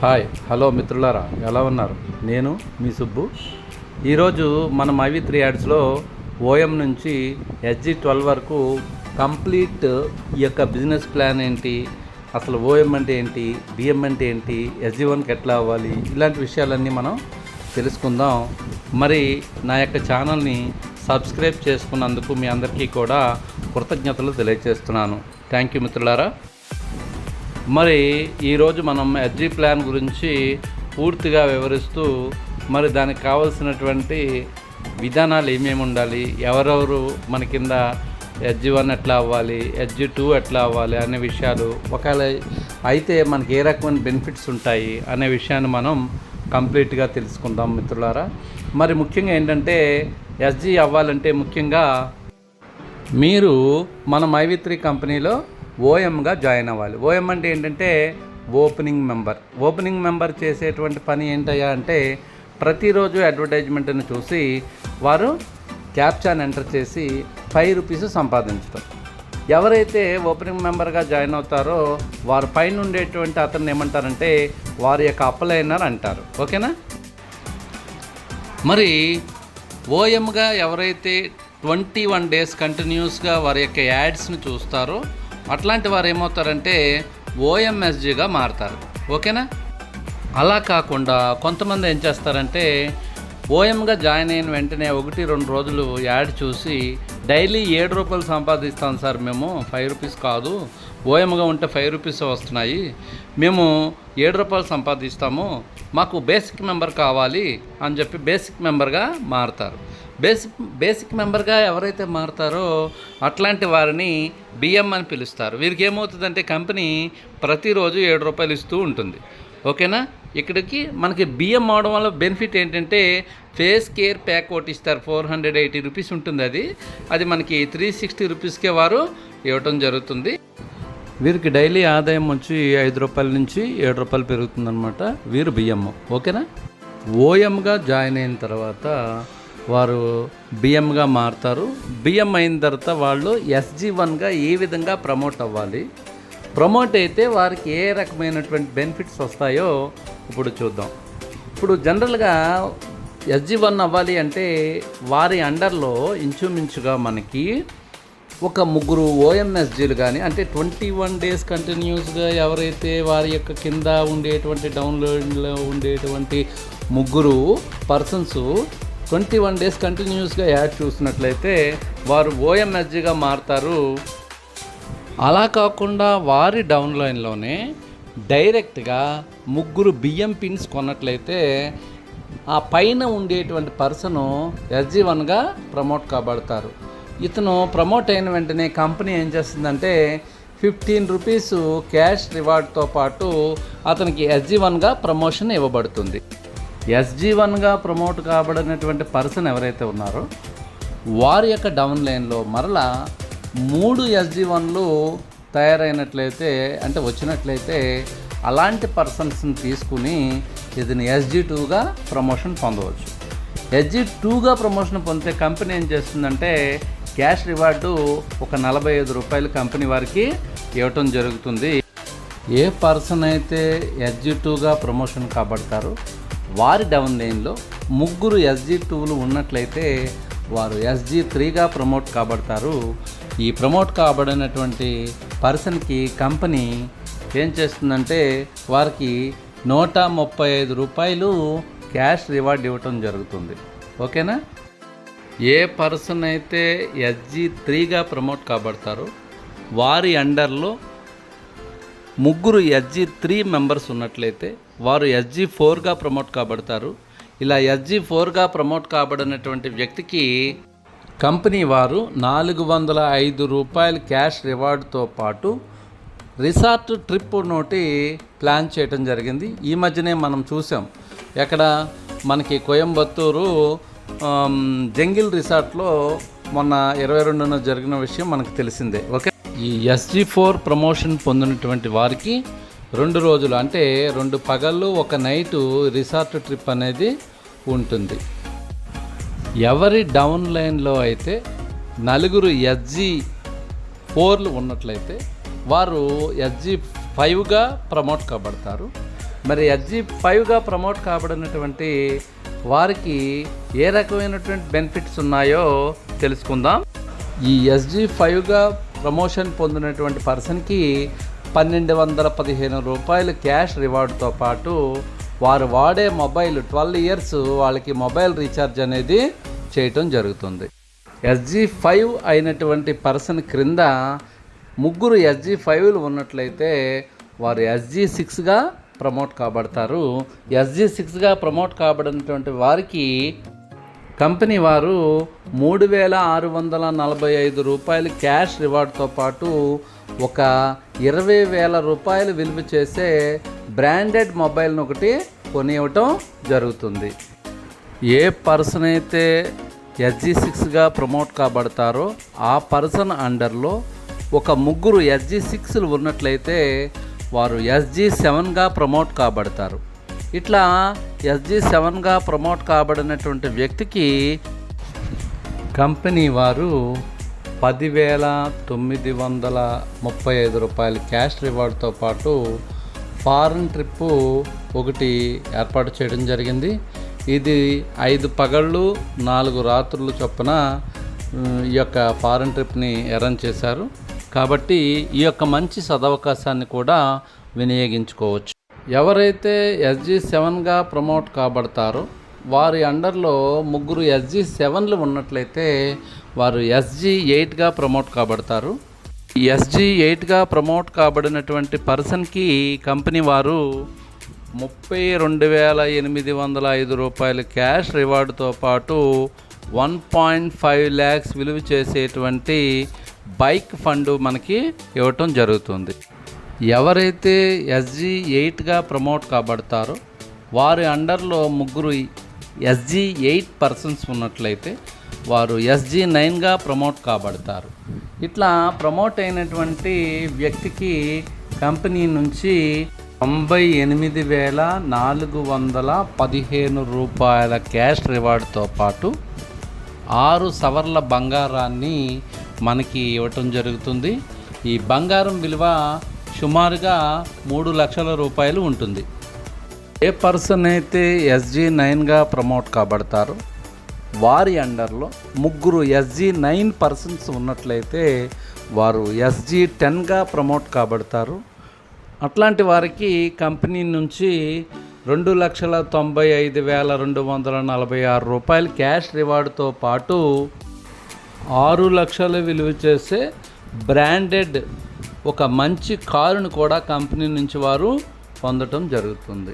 Hi hello మిత్రులారా, ఎలా ఉన్నారు? నేను మీ సుబ్బు. ఈరోజు మనం ఐవి3 యాడ్స్లో ఓఎం నుంచి SG12 వరకు కంప్లీట్ ఈ యొక్క బిజినెస్ ప్లాన్ ఏంటి, అసలు ఓఎం అంటే ఏంటి, బిఎం అంటే ఏంటి, SG1కి ఎట్లా అవ్వాలి, ఇలాంటి విషయాలన్నీ మనం తెలుసుకుందాం. మరి నా యొక్క ఛానల్ని సబ్స్క్రైబ్ చేసుకున్నందుకు మీ అందరికీ కూడా కృతజ్ఞతలు తెలియజేస్తున్నాను. థ్యాంక్ యూ మిత్రులారా. మరి ఈరోజు మనం SG ప్లాన్ గురించి పూర్తిగా వివరిస్తూ, మరి దానికి కావాల్సినటువంటి విధానాలు ఏమేమి ఉండాలి, ఎవరెవరు మన కింద SG1 ఎట్లా అవ్వాలి, SG2 ఎట్లా అవ్వాలి అనే విషయాలు, ఒకవేళ అయితే మనకి ఏ రకమైన బెనిఫిట్స్ ఉంటాయి అనే విషయాన్ని మనం కంప్లీట్గా తెలుసుకుందాం మిత్రులారా. మరి ముఖ్యంగా ఏంటంటే SG అవ్వాలంటే ముఖ్యంగా మీరు మనం ఐవి3 కంపెనీలో ఓఎంగా జాయిన్ అవ్వాలి. ఓఎం అంటే ఏంటంటే ఓపెనింగ్ మెంబర్ చేసేటువంటి పని ఏంటయ్యా అంటే, ప్రతిరోజు అడ్వర్టైజ్మెంట్ని చూసి వారు క్యాప్చాని ఎంటర్ చేసి ₹5 సంపాదించడం. ఎవరైతే ఓపెనింగ్ మెంబర్గా జాయిన్ అవుతారో వారు పైన ఉండేటువంటి అతన్ని ఏమంటారంటే వారి యొక్క అప్లైనర్ అంటారు. ఓకేనా? మరి ఓఎంగా ఎవరైతే 21 డేస్ కంటిన్యూస్గా వారి యొక్క యాడ్స్ని చూస్తారో అట్లాంటి వారు ఏమవుతారంటే ఓఎంఎస్జీగా మారుతారు. ఓకేనా? అలా కాకుండా కొంతమంది ఏం చేస్తారంటే ఓఎంగా జాయిన్ అయిన వెంటనే 1-2 రోజులు యాడ్ చూసి డైలీ ₹7 సంపాదిస్తాం సార్, మేము ₹5 కాదు, ఓఎంగా ఉంటే ₹5 వస్తున్నాయి, మేము ₹7 సంపాదిస్తాము, మాకు బేసిక్ మెంబర్ కావాలి అని చెప్పి బేసిక్ మెంబర్గా మారుతారు. బేసిక్ మెంబర్గా ఎవరైతే మారుతారో అట్లాంటి వారిని బిఎం అని పిలుస్తారు. వీరికి ఏమవుతుందంటే కంపెనీ ప్రతిరోజు ₹7 ఇస్తూ ఉంటుంది. ఓకేనా? ఇక్కడికి మనకి బిఎం అవడం వల్ల బెనిఫిట్ ఏంటంటే ఫేస్ కేర్ ప్యాక్ ఒకటి ఇస్తారు, ₹480 ఉంటుంది. అది మనకి ₹360కే వారు ఇవ్వటం జరుగుతుంది. వీరికి డైలీ ఆదాయం వచ్చి ₹5 నుంచి ₹7 పెరుగుతుందన్నమాట. వీరు బిఎం. ఓకేనా? ఓఎంగా జాయిన్ అయిన తర్వాత వారు బిఎంగా మారుతారు. బిఎం అయిన తర్వాత వాళ్ళు SG1గా ఏ విధంగా ప్రమోట్ అవ్వాలి, ప్రమోట్ అయితే వారికి ఏ రకమైనటువంటి బెనిఫిట్స్ వస్తాయో ఇప్పుడు చూద్దాం. ఇప్పుడు జనరల్గా SG1 అవ్వాలి అంటే వారి అండర్లో ఇంచుమించుగా మనకి ఒక 3 OMSGలు కానీ, అంటే 21 డేస్ కంటిన్యూస్గా ఎవరైతే వారి యొక్క కింద ఉండేటువంటి డౌన్లోడ్లో ఉండేటువంటి 3 పర్సన్స్ 21 డేస్ కంటిన్యూస్గా యాడ్ చూసినట్లయితే వారు ఓఎంఎస్జీగా మారుతారు. అలా కాకుండా వారి డౌన్లైన్లోనే డైరెక్ట్గా 3 బిఎం పిన్స్ కొన్నట్లయితే ఆ పైన ఉండేటువంటి పర్సను SG1గా ప్రమోట్ కాబడతారు. ఇతను ప్రమోట్ అయిన వెంటనే కంపెనీ ఏం చేస్తుందంటే ₹15 క్యాష్ రివార్డ్తో పాటు అతనికి SG1గా ప్రమోషన్ ఇవ్వబడుతుంది. SG1గా ప్రమోట్ కాబడినటువంటి పర్సన్ ఎవరైతే ఉన్నారో వారి యొక్క డౌన్ లైన్లో మరలా 3 SG1లు తయారైనట్లయితే, అంటే వచ్చినట్లయితే అలాంటి పర్సన్స్ని తీసుకుని ఇతను SG2గా ప్రమోషన్ పొందవచ్చు. SG2గా ప్రమోషన్ పొందితే కంపెనీ ఏం చేస్తుందంటే క్యాష్ రివార్డు ఒక ₹45 కంపెనీ వారికి ఇవ్వటం జరుగుతుంది. ఏ పర్సన్ అయితే SG2గా ప్రమోషన్ కాబడతారో వారి డౌన్ లైన్లో 3 SG2లు ఉన్నట్లయితే వారు SG3గా ప్రమోట్ కాబడతారు. ఈ ప్రమోట్ కాబడినటువంటి పర్సన్కి కంపెనీ ఏం చేస్తుందంటే వారికి ₹135 క్యాష్ రివార్డ్ ఇవ్వటం జరుగుతుంది. ఓకేనా? ఏ పర్సన్ అయితే SG3గా ప్రమోట్ కాబడతారో వారి అండర్లో 3 SG3 మెంబర్స్ ఉన్నట్లయితే వారు SG4గా ప్రమోట్ కాబడతారు. ఇలా SG4గా ప్రమోట్ కాబడినటువంటి వ్యక్తికి కంపెనీ వారు ₹405 క్యాష్ రివార్డ్తో పాటు రిసార్ట్ ట్రిప్ నోటి ప్లాన్ చేయడం జరిగింది. ఈ మధ్యనే మనం చూసాం, ఎక్కడ మనకి కోయంబత్తూరు జంగిల్ రిసార్ట్లో మొన్న 22న జరిగిన విషయం మనకు తెలిసిందే. ఓకే, ఈ SG4 ప్రమోషన్ పొందినటువంటి వారికి 2 రోజులు, అంటే 2 పగళ్ళు 1 నైటు రిసార్ట్ ట్రిప్ అనేది ఉంటుంది. ఎవరి డౌన్ లైన్లో అయితే 4 SG4లు ఉన్నట్లయితే వారు SG5గా ప్రమోట్ కాబడతారు. మరి SG5గా ప్రమోట్ కాబడినటువంటి వారికి ఏ రకమైనటువంటి బెనిఫిట్స్ ఉన్నాయో తెలుసుకుందాం. ఈ SG5గా ప్రమోషన్ పొందినటువంటి పర్సన్కి 1215 రూపాయలు క్యాష్ రివార్డుతో పాటు వారు వాడే మొబైల్ 12 ఇయర్స్ వాళ్ళకి మొబైల్ రీఛార్జ్ అనేది చేయటం జరుగుతుంది. SG5 అయినటువంటి పర్సన్ క్రింద ముగ్గురు SG5లు ఉన్నట్లయితే వారు SG6గా ప్రమోట్ కాబడతారు. SG6గా ప్రమోట్ కాబడినటువంటి వారికి కంపెనీ వారు 3645 రూపాయలు క్యాష్ రివార్డ్తో పాటు ఒక 20,000 రూపాయలు విలువ చేసే బ్రాండెడ్ మొబైల్ను ఒకటి కొనివ్వటం జరుగుతుంది. ఏ పర్సన్ అయితే SG6గా ప్రమోట్ కాబడతారో ఆ పర్సన్ అండర్లో ఒక ముగ్గురు SG6లు ఉన్నట్లయితే వారు SG7గా ప్రమోట్ కాబడతారు. ఇట్లా SG7గా ప్రమోట్ కాబడినటువంటి వ్యక్తికి కంపెనీ వారు 10,935 రూపాయలు క్యాష్ రివార్డ్తో పాటు ఫారెన్ ట్రిప్పు ఒకటి ఏర్పాటు చేయడం జరిగింది. ఇది 5 పగళ్ళు 4 రాత్రులు చొప్పున ఈ యొక్క ఫారెన్ ట్రిప్ని అరేంజ్ చేశారు. కాబట్టి ఈ యొక్క మంచి సదవకాశాన్ని కూడా వినియోగించుకోవచ్చు. ఎవరైతే SG7గా ప్రమోట్ కాబడతారో వారి అండర్లో ముగ్గురు SG7లు ఉన్నట్లయితే వారు SG8గా ప్రమోట్ కాబడతారు. SG8గా ప్రమోట్ కాబడినటువంటి పర్సన్కి కంపెనీ వారు 32,805 రూపాయలు క్యాష్ రివార్డుతో పాటు 1.5 lakhs విలువ చేసేటువంటి బైక్ ఫండ్ మనకి ఇవ్వటం జరుగుతుంది. ఎవరైతే SG8గా ప్రమోట్ కాబడతారో వారి అండర్లో ముగ్గురు SG8 పర్సన్స్ ఉన్నట్లయితే వారు SG9గా ప్రమోట్ కాబడతారు. ఇట్లా ప్రమోట్ అయినటువంటి వ్యక్తికి కంపెనీ నుంచి 98,415 రూపాయల క్యాష్ రివార్డ్తో పాటు 6 సవర్ల బంగారాన్ని మనకి ఇవ్వటం జరుగుతుంది. ఈ బంగారం విలువ సుమారుగా 3 లక్షల రూపాయలు ఉంటుంది. ఏ పర్సన్ అయితే SG9గా ప్రమోట్ కాబడతారో వారి అండర్లో ముగ్గురు SG9 పర్సన్స్ ఉన్నట్లయితే వారు SG10గా ప్రమోట్ కాబడతారు. అట్లాంటి వారికి కంపెనీ నుంచి 2,95,246 రూపాయలు క్యాష్ రివార్డుతో పాటు 6 లక్షలు విలువ చేసే బ్రాండెడ్ ఒక మంచి కారును కూడా కంపెనీ నుంచి వారు పొందటం జరుగుతుంది.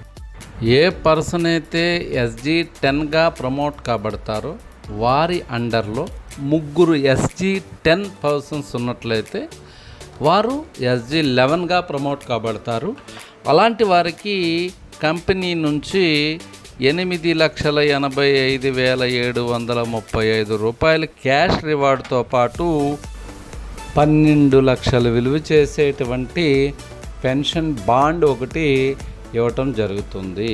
ఏ పర్సన్ అయితే SG10గా ప్రమోట్ కాబడతారో వారి అండర్లో ముగ్గురు SG10 పర్సన్స్ ఉన్నట్లయితే వారు SG11గా ప్రమోట్ కాబడతారు. అలాంటి వారికి కంపెనీ నుంచి 8,85,735 రూపాయలు క్యాష్ రివార్డుతో పాటు 12 లక్షలు విలువ చేసేటువంటి పెన్షన్ బాండ్ ఒకటి ఇవ్వటం జరుగుతుంది.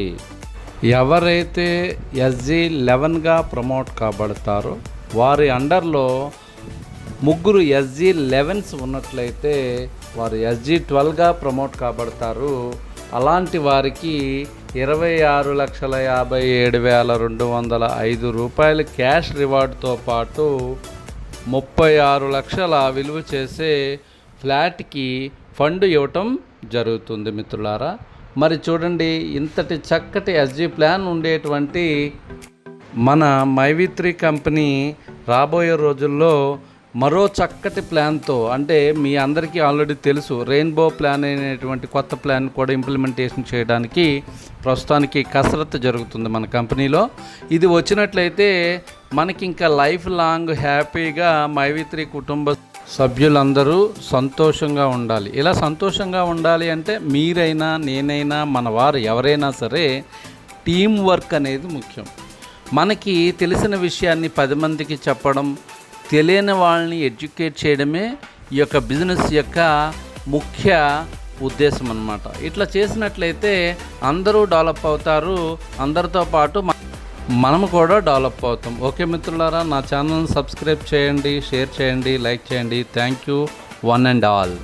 ఎవరైతే SG11గా ప్రమోట్ కాబడతారో వారి అండర్లో ముగ్గురు SG11s ఉన్నట్లయితే వారు SG12గా ప్రమోట్ కాబడతారు. అలాంటి వారికి 26,57,205 రూపాయలు క్యాష్ రివార్డుతో పాటు 36 లక్షల విలువ చేసే ఫ్లాట్కి ఫండ్ ఇవ్వటం జరుగుతుంది. మిత్రులారా, మరి చూడండి, ఇంతటి చక్కటి SG ప్లాన్ ఉండేటువంటి మన మైవి3 కంపెనీ రాబోయే రోజుల్లో మరో చక్కటి ప్లాన్తో, అంటే మీ అందరికీ ఆల్రెడీ తెలుసు, రెయిన్బో ప్లాన్ అనేటువంటి కొత్త ప్లాన్ కూడా ఇంప్లిమెంటేషన్ చేయడానికి ప్రస్తుతానికి కసరత్తు జరుగుతుంది మన కంపెనీలో. ఇది వచ్చినట్లయితే మనకి ఇంకా లైఫ్ లాంగ్ హ్యాపీగా మైవి3 కుటుంబ సభ్యులందరూ సంతోషంగా ఉండాలి. ఇలా సంతోషంగా ఉండాలి అంటే మీరైనా నేనైనా మన వారు ఎవరైనా సరే టీం వర్క్ అనేది ముఖ్యం. మనకి తెలిసిన విషయాన్ని 10 మందికి చెప్పడం, తెలియని వాళ్ళని ఎడ్యుకేట్ చేయడమే ఈ యొక్క బిజినెస్ యొక్క ముఖ్య ఉద్దేశం అన్నమాట. ఇట్లా చేసినట్లయితే అందరూ డెవలప్ అవుతారు, అందరితో పాటు మనము కూడా డెవలప్ అవుతాం. ఓకే మిత్రులారా, నా ఛానల్ని సబ్స్క్రైబ్ చేయండి, షేర్ చేయండి, లైక్ చేయండి. Thank you one and all.